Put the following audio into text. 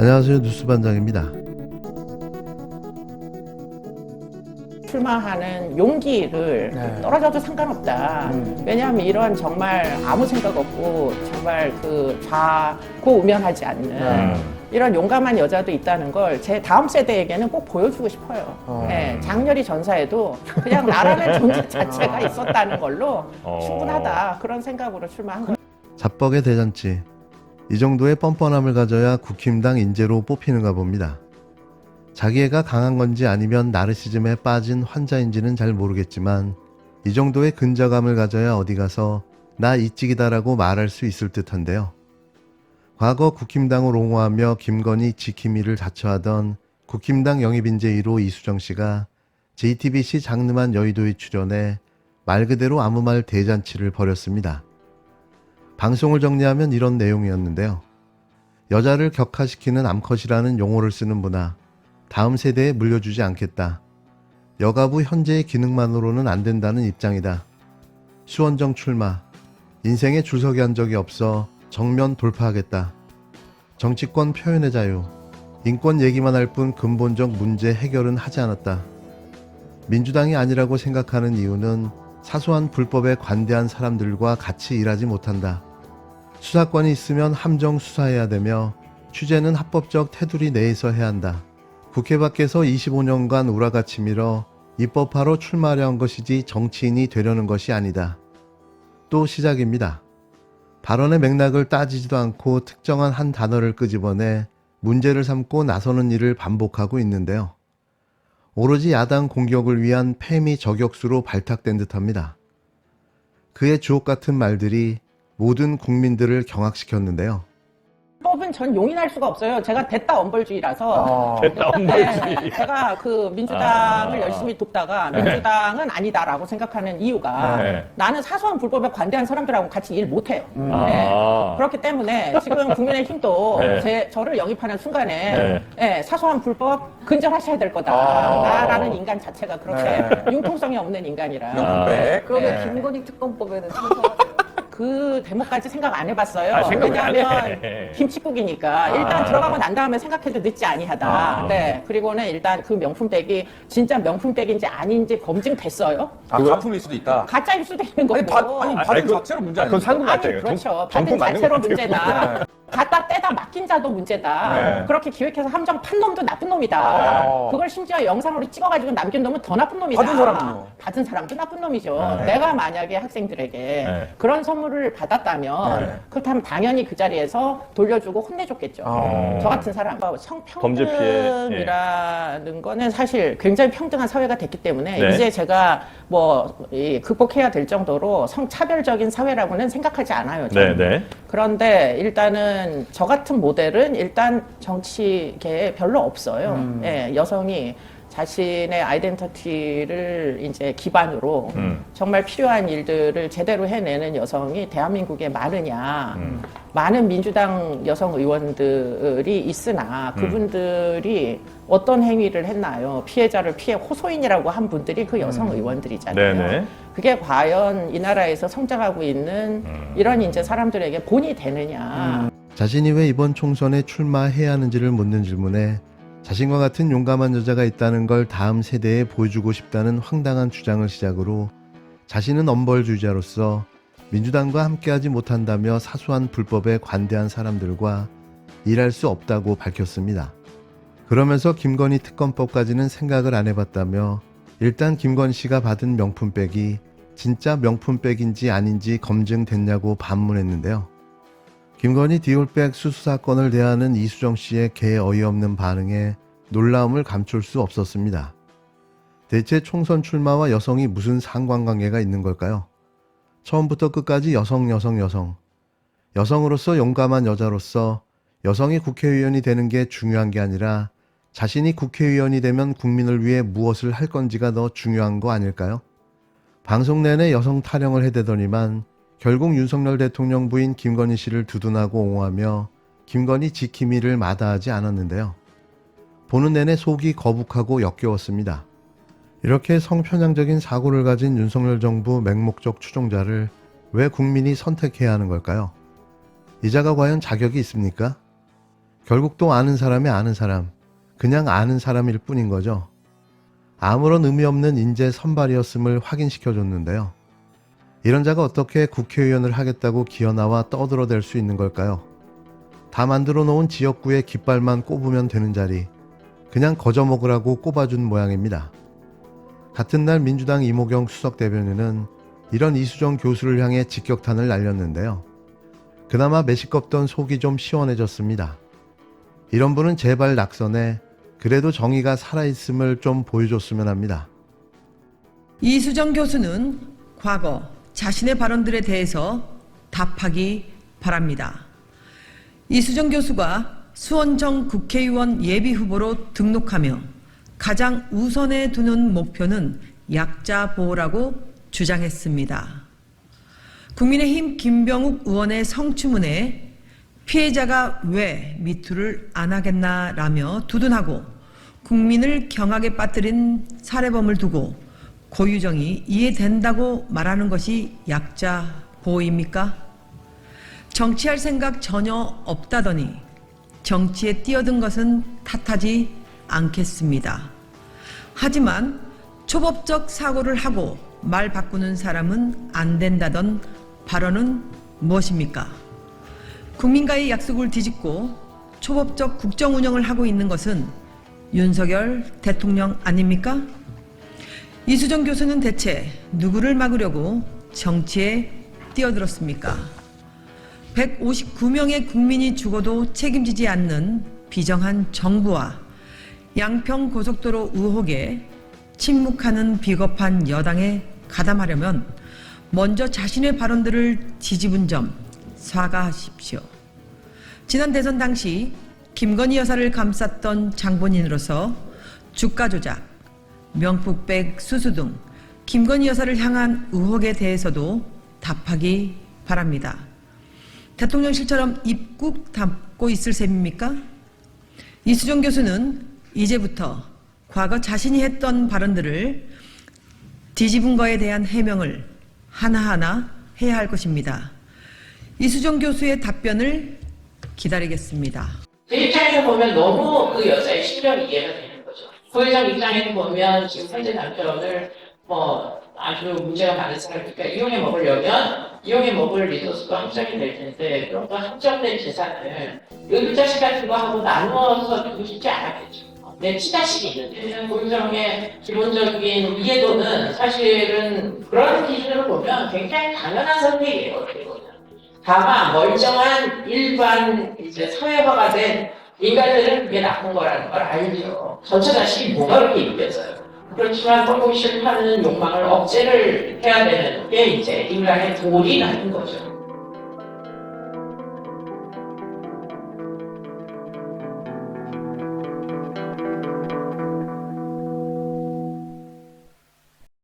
안녕하세요. 뉴스반장입니다. 출마하는 용기를 네. 떨어져도 상관없다. 왜냐하면 이런 정말 아무 생각 없고 정말 좌고우면하지 않는 이런 용감한 여자도 있다는 걸 제 다음 세대에게는 꼭 보여주고 싶어요. 네, 장렬히 전사에도 그냥 나라는 존재 자체가 있었다는 걸로 충분하다. 그런 생각으로 출마한 거예요. 자뻑의 대잔치. 이 정도의 뻔뻔함을 가져야 국힘당 인재로 뽑히는가 봅니다. 자기애가 강한 건지 아니면 나르시즘에 빠진 환자인지는 잘 모르겠지만 이 정도의 근저감을 가져야 어디 가서 나 이찍이다라고 말할 수 있을 듯한데요. 과거 국힘당을 옹호하며 김건희 지킴이를 자처하던 국힘당 영입인재 1호 이수정 씨가 JTBC 장르만 여의도에 출연해 말 그대로 아무 말 대잔치를 벌였습니다. 방송을 정리하면 이런 내용이었는데요. 여자를 격화시키는 암컷이라는 용어를 쓰는 문화, 다음 세대에 물려주지 않겠다. 여가부 현재의 기능만으로는 안 된다는 입장이다. 수원정 출마, 인생에 줄서기 한 적이 없어 정면 돌파하겠다. 정치권 표현의 자유, 인권 얘기만 할 뿐 근본적 문제 해결은 하지 않았다. 민주당이 아니라고 생각하는 이유는 사소한 불법에 관대한 사람들과 같이 일하지 못한다. 수사권이 있으면 함정 수사해야 되며 취재는 합법적 테두리 내에서 해야 한다. 국회 밖에서 25년간 우라같이 밀어 입법하러 출마하려 한 것이지 정치인이 되려는 것이 아니다. 또 시작입니다. 발언의 맥락을 따지지도 않고 특정한 한 단어를 끄집어내 문제를 삼고 나서는 일을 반복하고 있는데요. 오로지 야당 공격을 위한 패미 저격수로 발탁된 듯합니다. 그의 주옥 같은 말들이 모든 국민들을 경악시켰는데요. 법은 전 용인할 수가 없어요. 제가 됐다 엄벌주의라서. 됐다 엄벌주의. 네, 제가 그 민주당을 열심히 돕다가 민주당은 아니다라고 생각하는 이유가 나는 사소한 불법에 관대한 사람들하고 같이 일 못해요. 네. 그렇기 때문에 지금 국민의힘도 저를 영입하는 순간에 사소한 불법 근절하셔야 될 거다라는 인간 자체가 그렇게 융통성이 없는 인간이라. 그러면 김건희 특검법에는 찬성하세요? 그 대목까지 생각 안 해봤어요. 생각 왜 안 해? 왜냐하면 김칫국이니까 일단 들어가고 난 다음에 생각해도 늦지 아니하다. 네. 그리고는 일단 그 명품백이 진짜 명품백인지 아닌지 검증됐어요. 가품일 수도 있다. 가짜일 수도 있는 거고. 받은 자체로 문제 그건 아니에요? 상품 아니 같아요. 그렇죠. 정품 받은 맞는 자체로 것 같아요. 문제다. 갖다 떼다 맡긴 자도 문제다. 그렇게 기획해서 함정 판 놈도 나쁜 놈이다. 그걸 심지어 영상으로 찍어가지고 남긴 놈은 더 나쁜 놈이다. 받은 사람은요? 받은 사람도 나쁜 놈이죠. 내가 만약에 학생들에게 그런 선물을 받았다면 그렇다면 당연히 그 자리에서 돌려주고 혼내줬겠죠. 저 같은 사람. 범죄 피해. 성평등이라는 거는 사실 굉장히 평등한 사회가 됐기 때문에 네. 이제 제가 극복해야 될 정도로 성차별적인 사회라고는 생각하지 않아요. 저는. 네. 그런데 일단은 저 같은 모델은 일단 정치계에 별로 없어요. 예, 여성이 자신의 아이덴티티를 이제 기반으로 정말 필요한 일들을 제대로 해내는 여성이 대한민국에 많으냐. 많은 민주당 여성 의원들이 있으나 그분들이 어떤 행위를 했나요? 피해자를 피해 호소인이라고 한 분들이 그 여성 의원들이잖아요. 네네. 그게 과연 이 나라에서 성장하고 있는 이런 이제 사람들에게 본이 되느냐. 자신이 왜 이번 총선에 출마해야 하는지를 묻는 질문에 자신과 같은 용감한 여자가 있다는 걸 다음 세대에 보여주고 싶다는 황당한 주장을 시작으로 자신은 엄벌주의자로서 민주당과 함께하지 못한다며 사소한 불법에 관대한 사람들과 일할 수 없다고 밝혔습니다. 그러면서 김건희 특검법까지는 생각을 안 해봤다며 일단 김건희 씨가 받은 명품백이 진짜 명품백인지 아닌지 검증됐냐고 반문했는데요. 김건희 디올백 수수 사건을 대하는 이수정 씨의 개 어이없는 반응에 놀라움을 감출 수 없었습니다. 대체 총선 출마와 여성이 무슨 상관관계가 있는 걸까요? 처음부터 끝까지 여성. 여성으로서 용감한 여자로서 여성이 국회의원이 되는 게 중요한 게 아니라 자신이 국회의원이 되면 국민을 위해 무엇을 할 건지가 더 중요한 거 아닐까요? 방송 내내 여성 타령을 해대더니만 결국 윤석열 대통령 부인 김건희 씨를 두둔하고 옹호하며 김건희 지킴이를 마다하지 않았는데요. 보는 내내 속이 거북하고 역겨웠습니다. 이렇게 성편향적인 사고를 가진 윤석열 정부 맹목적 추종자를 왜 국민이 선택해야 하는 걸까요? 이자가 과연 자격이 있습니까? 결국 또 아는 사람이 아는 사람, 그냥 아는 사람일 뿐인 거죠. 아무런 의미 없는 인재 선발이었음을 확인시켜줬는데요. 이런 자가 어떻게 국회의원을 하겠다고 기어나와 떠들어댈 수 있는 걸까요? 다 만들어 놓은 지역구의 깃발만 꼽으면 되는 자리, 그냥 거저 먹으라고 꼽아준 모양입니다. 같은 날 민주당 이모경 수석 대변인은 이런 이수정 교수를 향해 직격탄을 날렸는데요. 그나마 메시껍던 속이 좀 시원해졌습니다. 이런 분은 제발 낙선해 그래도 정의가 살아있음을 좀 보여줬으면 합니다. 이수정 교수는 과거 자신의 발언들에 대해서 답하기 바랍니다. 이수정 교수가 수원정 국회의원 예비후보로 등록하며 가장 우선에 두는 목표는 약자 보호라고 주장했습니다. 국민의힘 김병욱 의원의 성추문에 피해자가 왜 미투를 안 하겠나라며 두둔하고 국민을 경악에 빠뜨린 살해범을 두고 고유정이 이해된다고 말하는 것이 약자 보호입니까? 정치할 생각 전혀 없다더니 정치에 뛰어든 것은 탓하지 않겠습니다. 하지만 초법적 사고를 하고 말 바꾸는 사람은 안 된다던 발언은 무엇입니까? 국민과의 약속을 뒤집고 초법적 국정 운영을 하고 있는 것은 윤석열 대통령 아닙니까? 이수정 교수는 대체 누구를 막으려고 정치에 뛰어들었습니까? 159명의 국민이 죽어도 책임지지 않는 비정한 정부와 양평 고속도로 의혹에 침묵하는 비겁한 여당에 가담하려면 먼저 자신의 발언들을 뒤집은 점 사과하십시오. 지난 대선 당시 김건희 여사를 감쌌던 장본인으로서 주가 조작, 명품백 수수 등 김건희 여사를 향한 의혹에 대해서도 답하기 바랍니다. 대통령실처럼 입국 담고 있을 셈입니까? 이수정 교수는 이제부터 과거 자신이 했던 발언들을 뒤집은 거에 대한 해명을 하나하나 해야 할 것입니다. 이수정 교수의 답변을 기다리겠습니다. 제 입장에서 보면 너무 그 여자의 심정이 이해가 되는 거죠. 고유정 입장에서 보면 지금 현재 남편을 아주 문제가 많은 사람이니까 이용해 먹을 리소스도 한정이 될 텐데 그런 거 한정된 재산을 의자식 같은 거 하고 나누어서 주고 싶지 않았겠죠. 내 친자식이 있는데 고유정의 기본적인 이해도는 사실은 그런 기준으로 보면 굉장히 당연한 선택이에요. 어떻게 보면. 다만 멀쩡한 일반 이제 사회화가 된 인간들은 그게 나쁜 거라는 걸 알죠. 전체 자식이 뭐가 그렇게 이겨져요. 그렇지만 성공 실패하는 욕망을 억제를 해야 되는 게 이제 인간의 도리라는 거죠.